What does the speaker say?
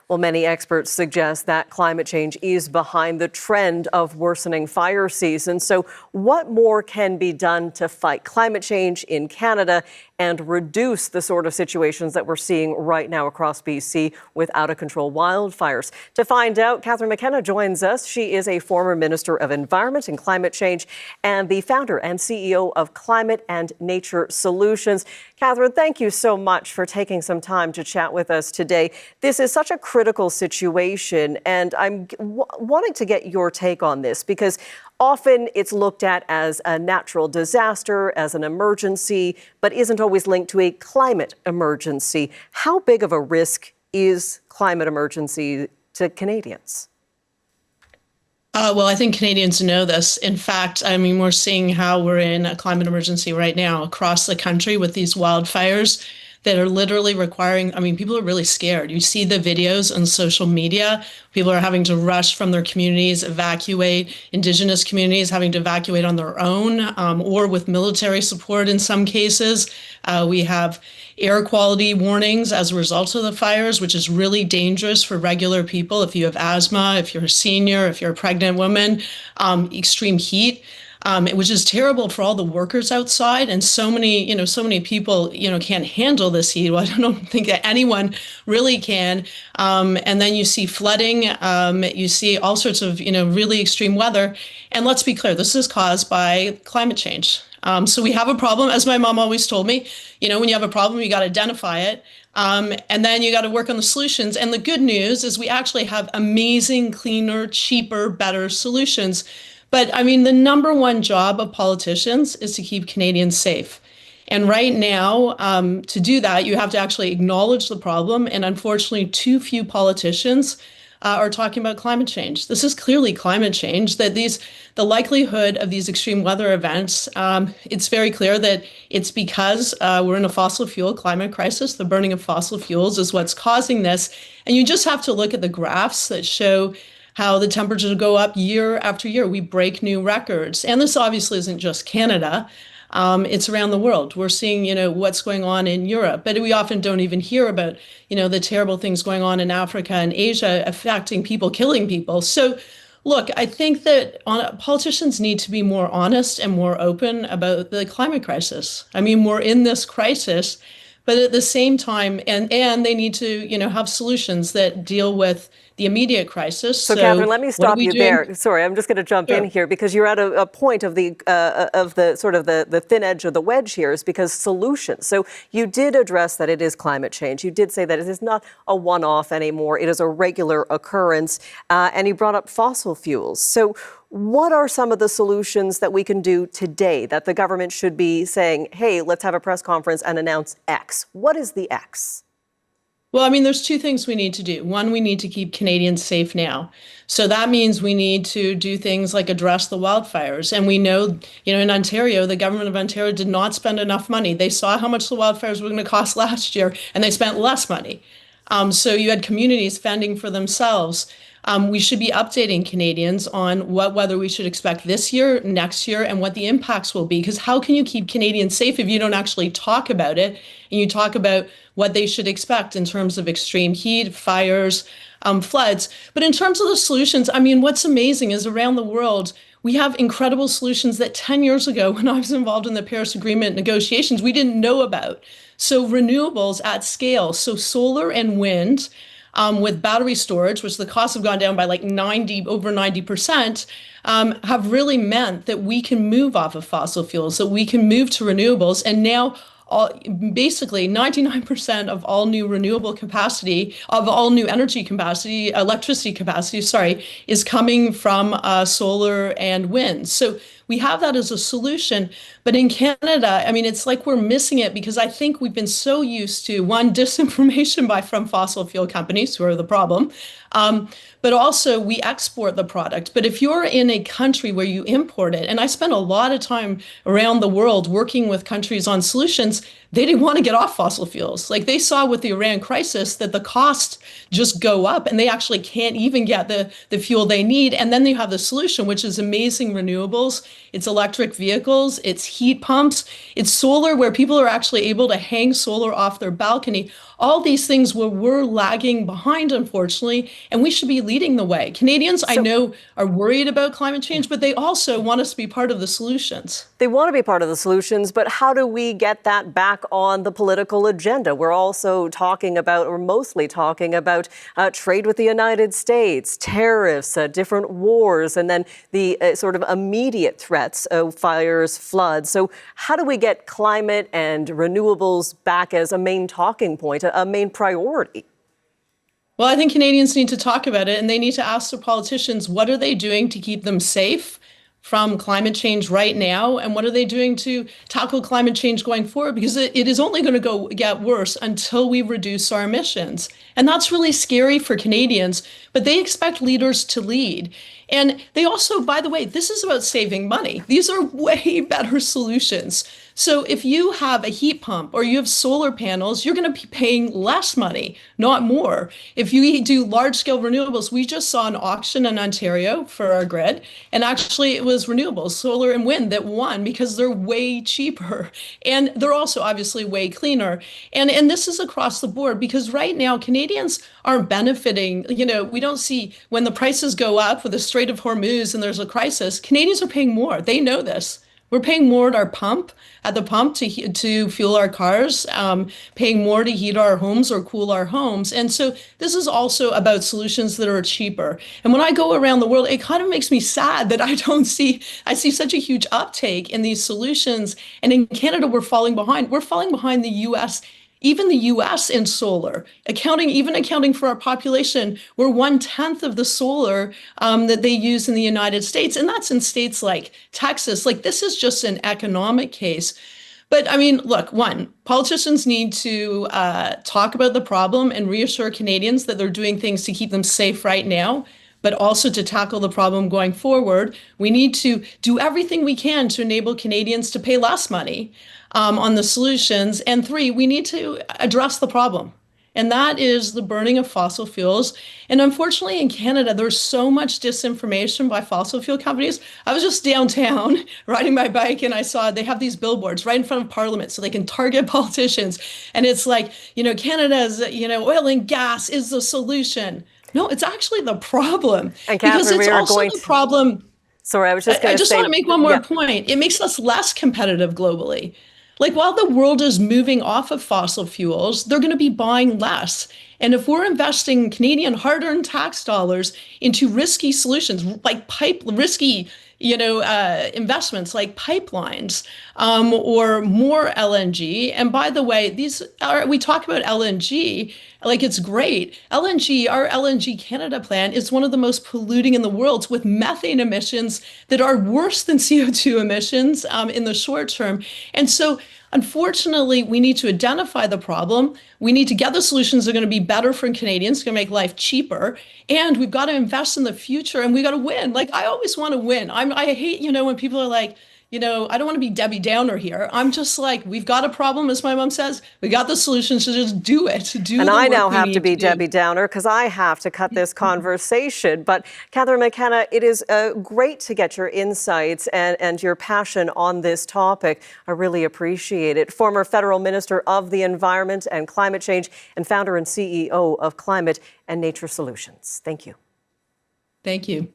Well, many experts suggest that climate change is behind the trend of worsening fire season. So what more can be done to fight climate change in Canada and reduce the sort of situations that we're seeing right now across BC with out-of-control wildfires? To find out, Catherine McKenna joins us. She is a former Minister of Environment and Climate Change and the founder and CEO of Climate and Nature Solutions. Catherine, thank you so much for taking some time to chat with us today. This is such a critical situation, and I'm wanting to get your take on this because often it's looked at as a natural disaster, as an emergency, but isn't always linked to a climate emergency. How big of a risk is climate emergency to Canadians? Well, I think Canadians know this. In fact, we're seeing how we're in a climate emergency right now across the country with these wildfires that are literally requiring, people are really scared. You see the videos on social media. People are having to rush from their communities, evacuate. Indigenous communities having to evacuate on their own or with military support in some cases. We have air quality warnings as a result of the fires, which is really dangerous for regular people. If you have asthma, if you're a senior, if you're a pregnant woman, extreme heat. Which is terrible for all the workers outside, and so many people, can't handle this heat. Well, I don't think that anyone really can. And then you see flooding, you see all sorts of, really extreme weather. And let's be clear, this is caused by climate change. So we have a problem, as my mom always told me, when you have a problem, you got to identify it. And then you got to work on the solutions. And the good news is we actually have amazing, cleaner, cheaper, better solutions. But the number one job of politicians is to keep Canadians safe. And right now, to do that, you have to actually acknowledge the problem. And unfortunately, too few politicians are talking about climate change. This is clearly climate change, that the likelihood of these extreme weather events, it's very clear that it's because we're in a fossil fuel climate crisis. The burning of fossil fuels is what's causing this. And you just have to look at the graphs that show how the temperatures go up year after year. We break new records. And this obviously isn't just Canada. It's around the world. We're seeing, what's going on in Europe, but we often don't even hear about, the terrible things going on in Africa and Asia affecting people, killing people. So look, I think that politicians need to be more honest and more open about the climate crisis. We're in this crisis, but at the same time, and they need to, have solutions that deal with the immediate crisis. So Catherine, let me stop you there. Sorry, I'm just going to jump in here because you're at a point of the sort of the thin edge of the wedge here is because solutions. So you did address that it is climate change. You did say that it is not a one-off anymore. It is a regular occurrence. And you brought up fossil fuels. So what are some of the solutions that we can do today that the government should be saying, hey, let's have a press conference and announce X? What is the X? Well, there's two things we need to do. One, we need to keep Canadians safe now. So that means we need to do things like address the wildfires. And we know, in Ontario, the government of Ontario did not spend enough money. They saw how much the wildfires were going to cost last year, and they spent less money. So you had communities fending for themselves. We should be updating Canadians on what weather we should expect this year, next year, and what the impacts will be. Because how can you keep Canadians safe if you don't actually talk about it and you talk about what they should expect in terms of extreme heat, fires, floods? But in terms of the solutions, what's amazing is around the world, we have incredible solutions that 10 years ago, when I was involved in the Paris Agreement negotiations, we didn't know about. So renewables at scale, so solar and wind, with battery storage, which the costs have gone down by like over 90%, have really meant that we can move off of fossil fuels, that we can move to renewables. And now basically 99% of all new renewable capacity, of all new energy capacity, electricity capacity, is coming from solar and wind. So we have that as a solution. But in Canada, it's like we're missing it because I think we've been so used to, one, disinformation from fossil fuel companies, who are the problem, but also we export the product. But if you're in a country where you import it, and I spent a lot of time around the world working with countries on solutions, they didn't want to get off fossil fuels. Like they saw with the Iran crisis that the costs just go up and they actually can't even get the fuel they need. And then you have the solution, which is amazing renewables. It's electric vehicles, it's heat pumps, it's solar where people are actually able to hang solar off their balcony. all these things where we're lagging behind, unfortunately, and we should be leading the way. Canadians, I know, are worried about climate change, but they also want us to be part of the solutions. They want to be part of the solutions, but how do we get that back on the political agenda? We're also talking about, or mostly talking about, trade with the United States, tariffs, different wars, and then the sort of immediate threats of fires, floods. So how do we get climate and renewables back as a main talking point, a main priority? Well, I think Canadians need to talk about it, and they need to ask their politicians, what are they doing to keep them safe from climate change right now, and what are they doing to tackle climate change going forward? Because it is only going to get worse until we reduce our emissions. And that's really scary for Canadians, but they expect leaders to lead. And they also, by the way, this is about saving money. These are way better solutions. So if you have a heat pump or you have solar panels, you're going to be paying less money, not more. If you do large-scale renewables, we just saw an auction in Ontario for our grid, and actually it was renewables, solar and wind, that won because they're way cheaper. And they're also obviously way cleaner. And this is across the board, because right now Canadians aren't benefiting. You know, we don't see when the prices go up with the Strait of Hormuz and there's a crisis, Canadians are paying more. They know this. We're paying more at the pump to fuel our cars, paying more to heat our homes or cool our homes. And so this is also about solutions that are cheaper. And when I go around the world, it kind of makes me sad that I see such a huge uptake in these solutions. And in Canada, we're falling behind. We're falling behind the US. Even the US in solar, accounting for our population, we're 1/10 of the solar that they use in the United States. And that's in states like Texas. Like, this is just an economic case. But I mean, look, politicians need to talk about the problem and reassure Canadians that they're doing things to keep them safe right now, but also to tackle the problem going forward. We need to do everything we can to enable Canadians to pay less money on the solutions. And 3, we need to address the problem. And that is the burning of fossil fuels. And unfortunately, in Canada, there's so much disinformation by fossil fuel companies. I was just downtown riding my bike, and I saw they have these billboards right in front of Parliament so they can target politicians. And it's like, Canada's, oil and gas is the solution. No, it's actually the problem. And Catherine, because it's also the problem. Sorry, I was just going to say. I just want to make one more point. It makes us less competitive globally. Like, while the world is moving off of fossil fuels, they're going to be buying less. And if we're investing Canadian hard-earned tax dollars into risky solutions, like risky investments like pipelines or more LNG. And by the way, we talk about LNG like it's great. LNG, our LNG Canada plant, is one of the most polluting in the world, with methane emissions that are worse than CO2 emissions in the short term. And so, unfortunately, we need to identify the problem. We need to get the solutions that are going to be better for Canadians, going to make life cheaper. And we've got to invest in the future, and we got to win. Like, I always want to win. I hate, when people are like, I don't want to be Debbie Downer here. I'm just like, we've got a problem, as my mom says. We got the solutions, so just do it. And I now have to be Debbie Downer because I have to cut this conversation. But Catherine McKenna, it is great to get your insights and your passion on this topic. I really appreciate it. Former Federal Minister of the Environment and Climate Change and founder and CEO of Climate and Nature Solutions. Thank you. Thank you.